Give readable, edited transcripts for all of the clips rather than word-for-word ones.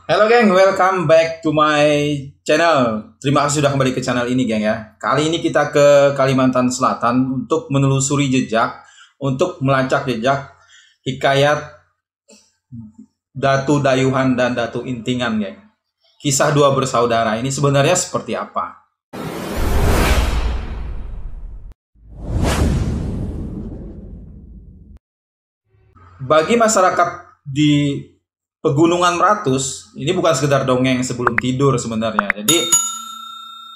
Halo geng, welcome back to my channel. Terima kasih sudah kembali ke channel ini geng ya. Kali ini kita ke Kalimantan Selatan untuk menelusuri jejak, untuk melacak jejak hikayat Datu Dayuhan dan Datu Intingan geng. Kisah dua bersaudara ini sebenarnya seperti apa? Bagi masyarakat di Pegunungan Meratus, ini bukan sekedar dongeng sebelum tidur sebenarnya. Jadi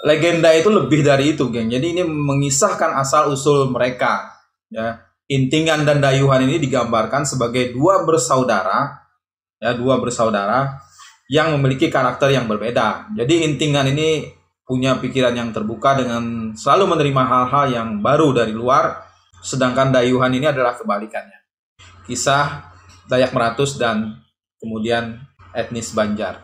legenda itu lebih dari itu, geng. Jadi ini mengisahkan asal-usul mereka. Ya, Intingan dan Dayuhan ini digambarkan sebagai dua bersaudara, yang memiliki karakter yang berbeda. Jadi Intingan ini punya pikiran yang terbuka dengan selalu menerima hal-hal yang baru dari luar, sedangkan Dayuhan ini adalah kebalikannya. Kisah Dayak Meratus dan kemudian etnis Banjar.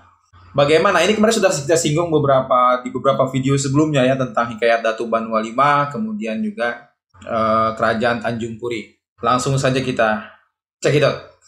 Bagaimana? Ini kemarin sudah kita singgung di beberapa video sebelumnya ya tentang hikayat Datu Banua V, kemudian juga kerajaan Tanjung Puri. Langsung saja kita check it out.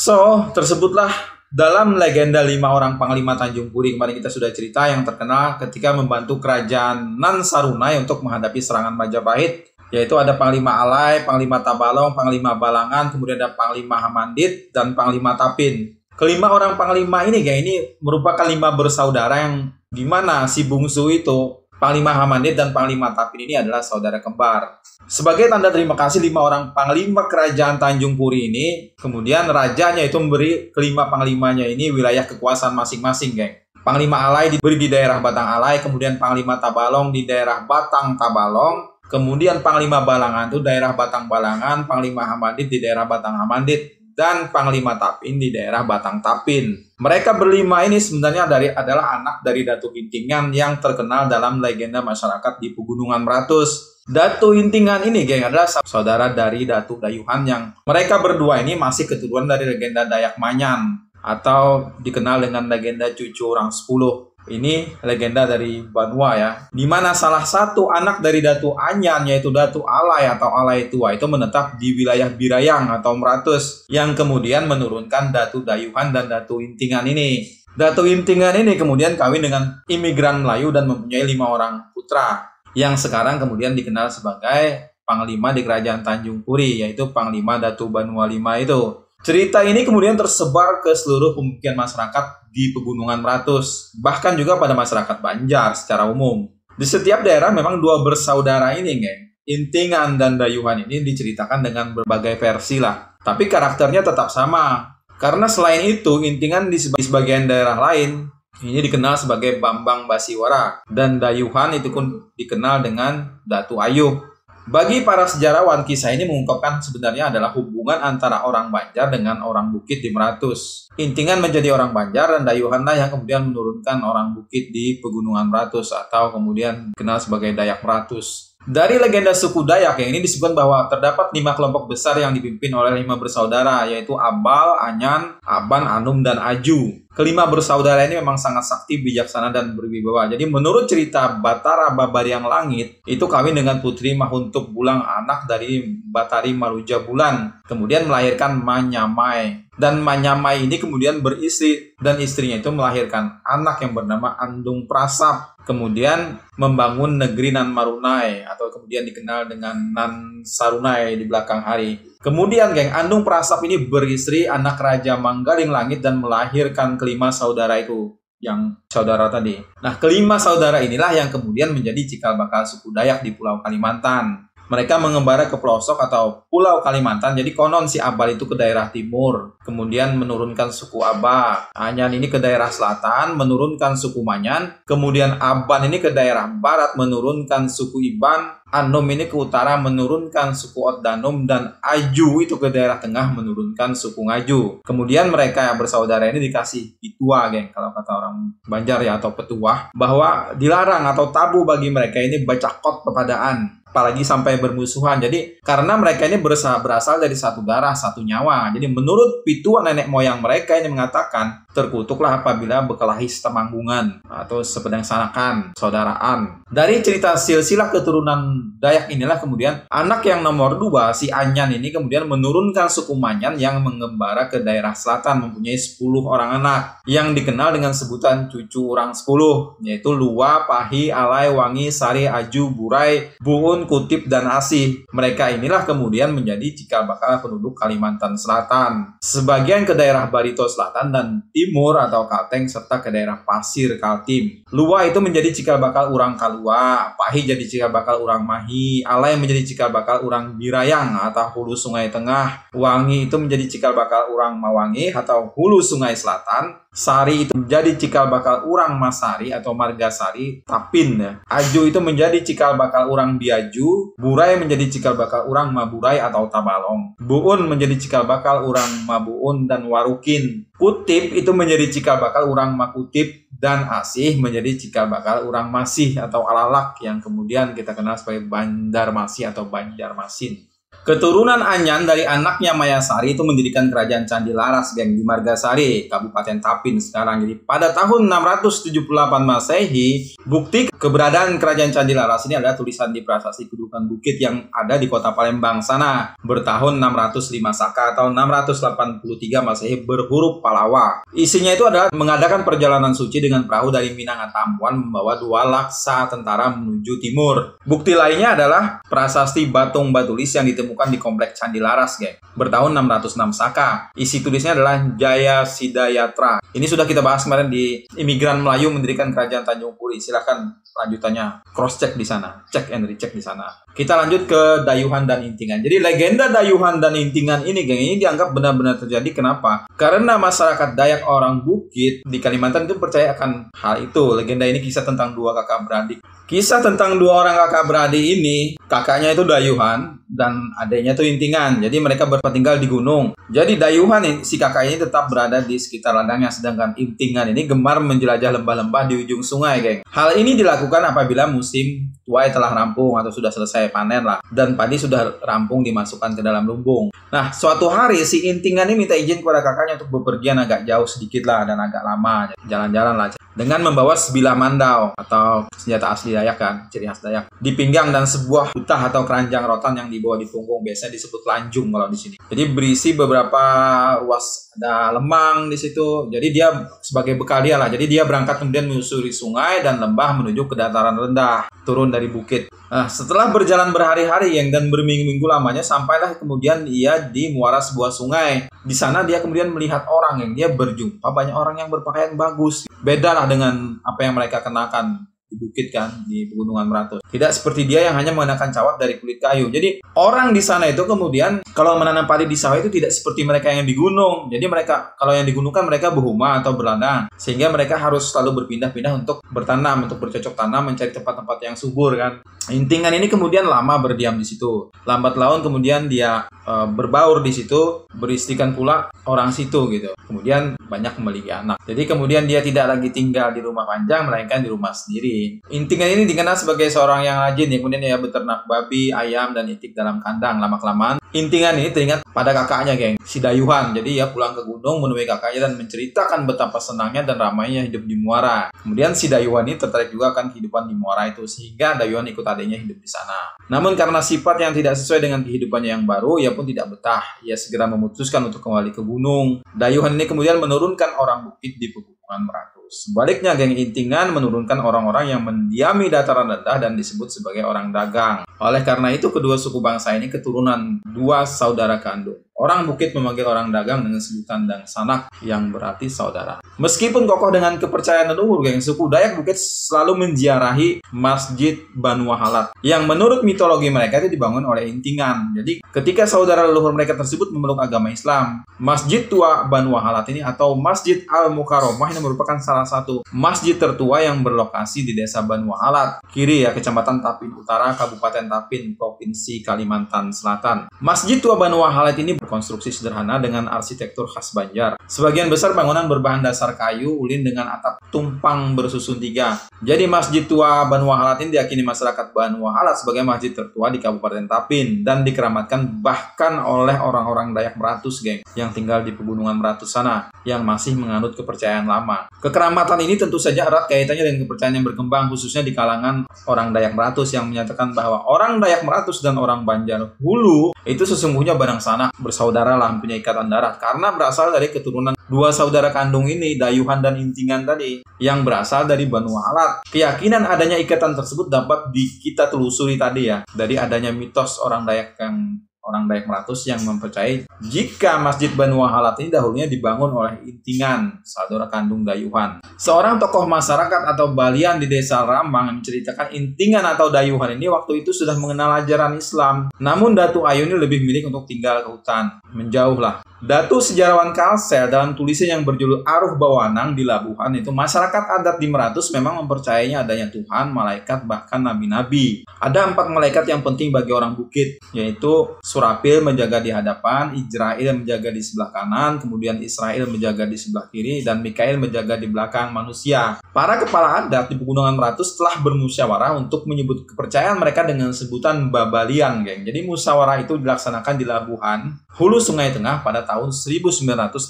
So, tersebutlah dalam legenda 5 orang Panglima Tanjung Puri kemarin kita sudah cerita yang terkenal ketika membantu kerajaan Nan Sarunai untuk menghadapi serangan Majapahit, yaitu ada Panglima Alai, Panglima Tabalong, Panglima Balangan, kemudian ada Panglima Hamandit dan Panglima Tapin. Kelima orang Panglima ini merupakan 5 bersaudara yang dimana si bungsu itu Panglima Hamandit dan Panglima Tapin ini adalah saudara kembar. Sebagai tanda terima kasih 5 orang panglima kerajaan Tanjung Puri ini, kemudian rajanya itu memberi kelima panglimanya ini wilayah kekuasaan masing-masing, geng. Panglima Alai diberi di daerah Batang Alai, kemudian Panglima Tabalong di daerah Batang Tabalong, kemudian Panglima Balangan itu daerah Batang Balangan, Panglima Hamandit di daerah Batang Hamandit, dan Panglima Tapin di daerah Batang Tapin. Mereka berlima ini sebenarnya adalah anak dari Datu Intingan yang terkenal dalam legenda masyarakat di Pegunungan Meratus. Datu Intingan ini, geng, adalah saudara dari Datu Dayuhan yang mereka berdua ini masih keturunan dari legenda Dayak Manyan atau dikenal dengan legenda Cucu Orang 10. Ini legenda dari Banua ya, di mana salah satu anak dari Datu Anyan yaitu Datu Alai atau Alai Tua itu menetap di wilayah Birayang atau Meratus yang kemudian menurunkan Datu Dayuhan dan Datu Intingan ini. Datu Intingan ini kemudian kawin dengan imigran Melayu dan mempunyai 5 orang putra yang sekarang kemudian dikenal sebagai Panglima di Kerajaan Tanjung Puri, yaitu Panglima Datu Banua V itu. Cerita ini kemudian tersebar ke seluruh pemukiman masyarakat di Pegunungan Meratus, bahkan juga pada masyarakat Banjar secara umum. Di setiap daerah memang dua bersaudara ini, geng, Intingan dan Dayuhan ini diceritakan dengan berbagai versi lah. Tapi karakternya tetap sama. Karena selain itu, Intingan di sebagian daerah lain ini dikenal sebagai Bambang Basiwara, dan Dayuhan itu pun dikenal dengan Datu Ayuh. Bagi para sejarawan, kisah ini mengungkapkan sebenarnya adalah hubungan antara orang Banjar dengan orang Bukit di Meratus. Intingan menjadi orang Banjar dan Dayuhanlah yang kemudian menurunkan orang Bukit di Pegunungan Meratus atau kemudian dikenal sebagai Dayak Meratus. Dari legenda suku Dayak yang ini disebutkan bahwa terdapat 5 kelompok besar yang dipimpin oleh 5 bersaudara, yaitu Abal, Anyan, Aban, Anum, dan Aju. Kelima bersaudara ini memang sangat sakti, bijaksana, dan berwibawa. Jadi menurut cerita Batara Babariang Langit, itu kawin dengan Putri Mahuntuk Bulang, anak dari Batari Maruja Bulan. Kemudian melahirkan Manyamai. Dan Manyamai ini kemudian beristri, dan istrinya itu melahirkan anak yang bernama Andung Prasap. Kemudian membangun negeri Nan Marunai atau kemudian dikenal dengan Nan Sarunai di belakang hari. Kemudian, geng, Andung Prasap ini beristri anak Raja Manggaling Langit dan melahirkan kelima saudara itu, yang saudara tadi. Nah, kelima saudara inilah yang kemudian menjadi cikal bakal suku Dayak di Pulau Kalimantan. Mereka mengembara ke pelosok atau Pulau Kalimantan. Jadi konon si Abal itu ke daerah timur, kemudian menurunkan suku Aba. Anyan ini ke daerah selatan, menurunkan suku Manyan. Kemudian Aban ini ke daerah barat, menurunkan suku Iban. Anom ini ke utara menurunkan suku Oddanom, dan Aju itu ke daerah tengah menurunkan suku Ngaju. Kemudian mereka yang bersaudara ini dikasih pitua, geng, kalau kata orang Banjar ya, atau petuah, bahwa dilarang atau tabu bagi mereka ini bacakot pepadaan, apalagi sampai bermusuhan. Jadi karena mereka ini berasal dari satu darah, satu nyawa. Jadi menurut pitua nenek moyang mereka ini mengatakan, terkutuklah apabila berkelahi setemanggungan atau sepedang sanakan, saudaraan. Dari cerita silsilah keturunan Dayak inilah kemudian anak yang nomor 2, si Anyan ini kemudian menurunkan suku Manyan yang mengembara ke daerah selatan, mempunyai 10 orang anak yang dikenal dengan sebutan cucu orang 10, yaitu Lua, Pahi, Alai, Wangi, Sari, Aju, Burai, Buun, Kutip, dan Asih. Mereka inilah kemudian menjadi cikal bakal penduduk Kalimantan Selatan. Sebagian ke daerah Barito Selatan dan Timur atau Kalteng, serta ke daerah Pasir Kaltim. Lua itu menjadi cikal bakal orang Kalua, Pahi jadi cikal bakal orang Mahi, Alai menjadi cikal bakal orang Birayang atau hulu Sungai Tengah, Wangi itu menjadi cikal bakal orang Mawangi atau hulu Sungai Selatan, Sari itu menjadi cikal bakal orang Masari atau Margasari, Tapin ya. Aju itu menjadi cikal bakal orang Biaju, Burai menjadi cikal bakal orang Maburai atau Tabalong, Buun menjadi cikal bakal orang Mabuun dan Warukin, Kutip itu menjadi cikal bakal orang Makutip, dan Asih menjadi cikal bakal orang Masih atau Alalak yang kemudian kita kenal sebagai Banjarmasih atau Banjarmasin. Keturunan Anyan dari anaknya Mayasari itu mendirikan kerajaan Candi Laras, geng, di Margasari, Kabupaten Tapin sekarang. Jadi pada tahun 678 Masehi, bukti keberadaan kerajaan Candi Laras ini adalah tulisan di prasasti Kedudukan Bukit yang ada di kota Palembang sana, bertahun 605 Saka atau 683 Masehi berhuruf Palawa. Isinya itu adalah mengadakan perjalanan suci dengan perahu dari Minangatampuan membawa 2 laksa tentara menuju timur. Bukti lainnya adalah prasasti Batung Batulis yang ditemukan di kompleks Candi Laras, geng, bertahun 606 Saka. Isi tulisnya adalah Jaya Sidayatra. Ini sudah kita bahas kemarin di Imigran Melayu mendirikan kerajaan Tanjung Puri. Silahkan lanjutannya cross check di sana, check and recheck di sana. Kita lanjut ke Dayuhan dan Intingan. Jadi legenda Dayuhan dan Intingan ini, geng, ini dianggap benar-benar terjadi. Kenapa? Karena masyarakat Dayak orang Bukit di Kalimantan itu percaya akan hal itu. Legenda ini kisah tentang 2 kakak beradik. Kisah tentang 2 orang kakak beradik ini, kakaknya itu Dayuhan dan adiknya itu Intingan. Jadi mereka bertinggal di gunung. Jadi Dayuhan si kakak ini tetap berada di sekitar ladangnya, sedangkan Intingan ini gemar menjelajah lembah-lembah di ujung sungai, geng. Hal ini dilakukan apabila musim tuai telah rampung atau sudah selesai panen lah, dan padi sudah rampung dimasukkan ke dalam lumbung. Nah, suatu hari si Intingan ini minta izin kepada kakaknya untuk bepergian agak jauh sedikit lah dan agak lama, jalan-jalan lah, dengan membawa sebilah mandau atau senjata asli Dayak kan, ciri khas Dayak, di pinggang, dan sebuah butah atau keranjang rotan yang dibawa di punggung, biasanya disebut lanjung kalau di sini. Jadi berisi beberapa ruas, ada lemang di situ. Jadi dia sebagai bekal dia lah. Jadi dia berangkat kemudian menyusuri sungai dan lembah menuju ke dataran rendah, turun dari bukit. Nah, setelah berjalan berhari-hari dan berminggu-minggu lamanya, sampailah kemudian ia di muara sebuah sungai. Di sana dia kemudian melihat orang yang dia berjumpa banyak orang yang berpakaian bagus. Beda lah dengan apa yang mereka kenakan di bukit kan, di Pegunungan Meratus. Tidak seperti dia yang hanya mengenakan cawat dari kulit kayu. Jadi orang di sana itu kemudian kalau menanam padi di sawah itu tidak seperti mereka yang di gunung. Jadi mereka, kalau yang di gunung kan mereka berhuma atau berladang, sehingga mereka harus selalu berpindah-pindah untuk bertanam, untuk bercocok tanam, mencari tempat-tempat yang subur kan. Intingan ini kemudian lama berdiam di situ. Lambat laun kemudian dia berbaur di situ, beristikan pula orang situ gitu. Kemudian banyak memiliki anak. Jadi kemudian dia tidak lagi tinggal di rumah panjang, melainkan di rumah sendiri. Intingan ini dikenal sebagai seorang yang rajin, ya. Kemudian dia beternak babi, ayam, dan itik dalam kandang. Lama-kelamaan Intingan ini teringat pada kakaknya, geng, si Dayuhan. Jadi ia pulang ke gunung menemui kakaknya dan menceritakan betapa senangnya dan ramainya hidup di muara. Kemudian si Dayuhan ini tertarik juga akan kehidupan di muara itu, sehingga Dayuhan ikut adiknya hidup di sana. Namun karena sifat yang tidak sesuai dengan kehidupannya yang baru, ia pun tidak betah. Ia segera memutuskan untuk kembali ke gunung. Dayuhan ini kemudian menurunkan orang bukit di Pegunungan Meratus. Sebaliknya, geng Intingan menurunkan orang-orang yang mendiami dataran rendah dan disebut sebagai orang dagang. Oleh karena itu, kedua suku bangsa ini keturunan 2 saudara kandung. Orang bukit memanggil orang dagang dengan sebutan Dang Sanak yang berarti saudara. Meskipun kokoh dengan kepercayaan leluhur, geng, suku Dayak Bukit selalu menziarahi Masjid Banu Wahalat yang menurut mitologi mereka itu dibangun oleh Intingan. Jadi ketika saudara leluhur mereka tersebut memeluk agama Islam, Masjid Tua Banu Wahalat ini atau Masjid Al-Mukarramah ini merupakan salah satu masjid tertua yang berlokasi di desa Banu Wahalat, kiri ya, Kecamatan Tapin Utara, Kabupaten Tapin, Provinsi Kalimantan Selatan. Masjid Tua Banu Wahalat ini konstruksi sederhana dengan arsitektur khas Banjar. Sebagian besar bangunan berbahan dasar kayu ulin dengan atap tumpang bersusun 3. Jadi Masjid Tua Banu Wahalat ini diyakini masyarakat Banu Wahalat sebagai masjid tertua di Kabupaten Tapin dan dikeramatkan bahkan oleh orang-orang Dayak Meratus, geng, yang tinggal di pegunungan Meratus sana yang masih menganut kepercayaan lama. Kekeramatan ini tentu saja erat kaitannya dengan kepercayaan yang berkembang khususnya di kalangan orang Dayak Meratus yang menyatakan bahwa orang Dayak Meratus dan orang Banjar Hulu itu sesungguhnya barang sanak bersaudara lah, punya ikatan darah karena berasal dari keturunan dua saudara kandung ini, Dayuhan dan Intingan tadi, yang berasal dari Banu Wahalat. Keyakinan adanya ikatan tersebut dapat kita telusuri tadi ya, dari adanya mitos orang Dayak Meratus yang mempercayai jika Masjid Banu Wahalat ini dahulunya dibangun oleh Intingan, saudara kandung Dayuhan. Seorang tokoh masyarakat atau Balian di desa Rambang menceritakan Intingan atau Dayuhan ini waktu itu sudah mengenal ajaran Islam. Namun Datu Ayu ini lebih milih untuk tinggal ke hutan, menjauhlah. Datu sejarawan Kalsel dalam tulisan yang berjudul Aruh Bawanang di Labuhan itu, masyarakat adat di Meratus memang mempercayainya adanya Tuhan, malaikat, bahkan nabi-nabi. Ada 4 malaikat yang penting bagi orang bukit, yaitu Surapil menjaga di hadapan, Ijrail menjaga di sebelah kanan, kemudian Israel menjaga di sebelah kiri, dan Mikail menjaga di belakang manusia. Para kepala adat di Pegunungan Meratus telah bermusyawarah untuk menyebut kepercayaan mereka dengan sebutan Babalian, geng. Jadi musyawarah itu dilaksanakan di Labuhan, hulu Sungai Tengah pada tahun 1968.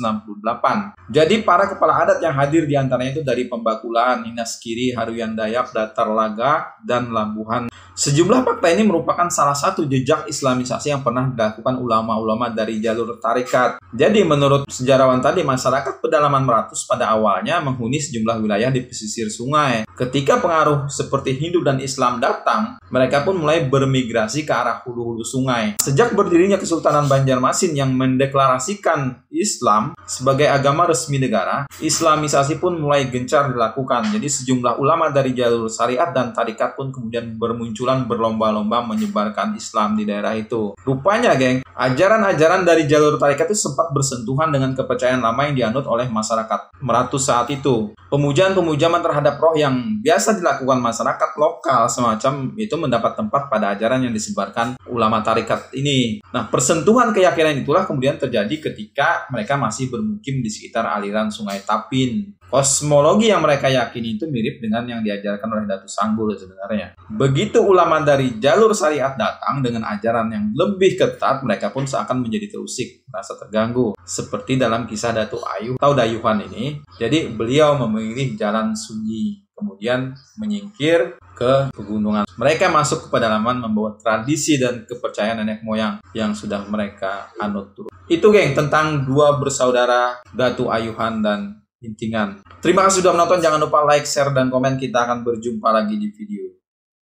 Jadi para kepala adat yang hadir diantaranya itu dari Pembakulan, Ninas Kiri, Haruyan Dayak, Datar Laga, dan Labuhan. Sejumlah fakta ini merupakan salah satu jejak islamisasi yang pernah dilakukan ulama-ulama dari jalur tarekat. Jadi menurut sejarawan tadi, masyarakat pedalaman Meratus pada awalnya menghuni sejumlah wilayah di pesisir sungai. Ketika pengaruh seperti Hindu dan Islam datang, mereka pun mulai bermigrasi ke arah hulu-hulu sungai. Sejak berdirinya Kesultanan Banjarmasin yang mendeklarasikan Islam sebagai agama resmi negara, islamisasi pun mulai gencar dilakukan. Jadi sejumlah ulama dari jalur syariat dan tarekat pun kemudian bermunculan berlomba-lomba menyebarkan Islam di daerah itu. Rupanya, geng, ajaran-ajaran dari jalur tarekat itu sempat bersentuhan dengan kepercayaan lama yang dianut oleh masyarakat Meratus saat itu. Pemujaan-pemujaan terhadap roh yang biasa dilakukan masyarakat lokal semacam itu mendapat tempat pada ajaran yang disebarkan ulama tarekat ini. Nah, persentuhan keyakinan itulah kemudian terjadi ketika mereka masih bermukim di sekitar aliran Sungai Tapin. Kosmologi yang mereka yakini itu mirip dengan yang diajarkan oleh Datu Sangbul sebenarnya. Begitu ulama dari jalur syariat datang dengan ajaran yang lebih ketat, mereka pun seakan menjadi terusik, merasa terganggu. Seperti dalam kisah Datu Ayu atau Dayuhan ini. Jadi beliau memilih jalan sunyi, kemudian menyingkir ke pegunungan. Mereka masuk ke pedalaman membawa tradisi dan kepercayaan nenek moyang yang sudah mereka anut turun. Itu, geng, tentang dua bersaudara Datu Ayuhan dan Intingan. Terima kasih sudah menonton. Jangan lupa like, share, dan komen. Kita akan berjumpa lagi di video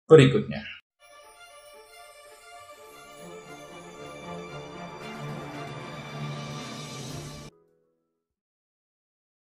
berikutnya.